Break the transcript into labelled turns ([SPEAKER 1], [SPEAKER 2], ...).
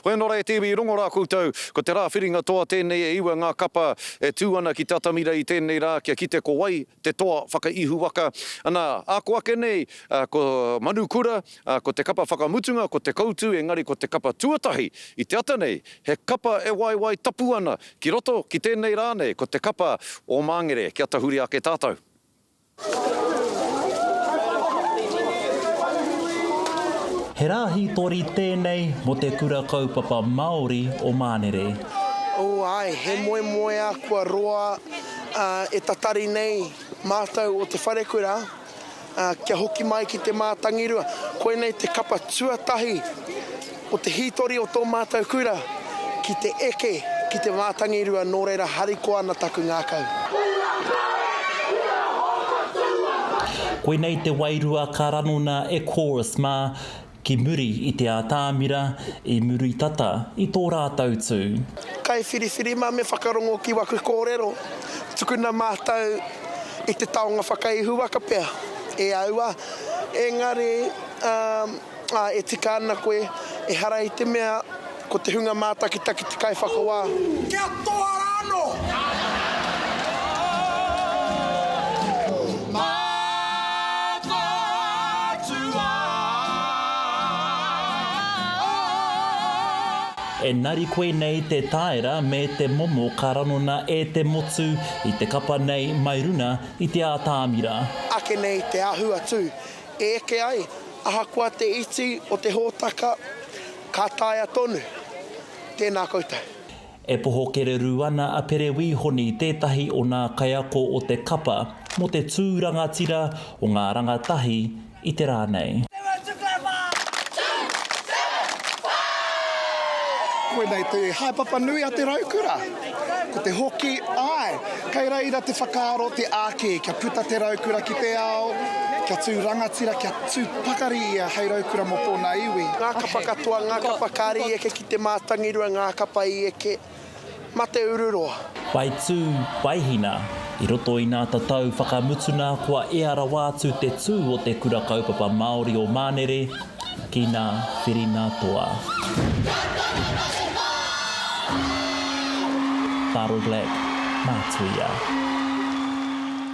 [SPEAKER 1] Koe nora e tewi rongo rā koutou, ko te rā whiringa toa tēnei e iwa ngā kapa e tūana ki tatamira i tēnei rā, kia ki te ko wai, te toa whakaihu waka. Ana, ako ake nei, ko Kura, ko te kapa whakamutunga, ko te koutu, engari ko te kapa tuatahi. I te ata nei, he kapa e waiwai tapu ana, ki roto ki tēnei rā nei, ko te kapa o Māngere, kia tahuri ake tātou.
[SPEAKER 2] He rahi tori tēnei mo te kura kaupapa Māori o Māngere.
[SPEAKER 3] Ai, he moe moe a kua roa e tatari nei mātou o te Wharekura, kia hoki mai ki te mātangirua. Koe nei te kapa tuatahi o te hitori o tō mātou kura, ki te eke, ki te mātangirua, nō reira hariko ana taku ngā kau.
[SPEAKER 2] Koe nei te wairua ka ranona e chorus mā, ki muri i te ātāmira, i muri tata i tō rātou tū.
[SPEAKER 3] Kai whiriwhiri mā me whakarongo ki waku kōrero, tukuna mātou i te taonga whakaihu waka pēr. E aua, engari e tika ana koe, e hara i te mea, ko te hunga mātakitaki te kai whakawā. Kia tohara anō!
[SPEAKER 2] E nari koe nei te taera me te momo ka ranona e te motu i te kapa nei mai runa i te ātāmira.
[SPEAKER 3] Ake nei te ahua tū. E eke ai, ahakoa te iti o te hōtaka, ka taia tonu. Tēnā koutou.
[SPEAKER 2] E poho kereru ana a perewi honi tētahi o ngā kaiako o te kapa mo te tūrangatira o ngā rangatahi i te rānei.
[SPEAKER 4] Koe nei te haipapa nui a te raukura. Ko te hoki, ai, kei reira te whakaaro te āke, kia puta te raukura ki te ao, kia tū rangatira, kia tū pakari ia hei raukura mo tōna iwi.
[SPEAKER 3] Ngā kapa katoa, ngā kapa kāri eke ki te mātangirua, ngā kapa i eke, mate ururoa.
[SPEAKER 2] Pai tū, paihina, i roto i nā tatau whakamutuna kua e ara wātu te tū o te kura kaupapa Māori o Māngere, ki ngā whirina toa. Taroi Black, Tuia.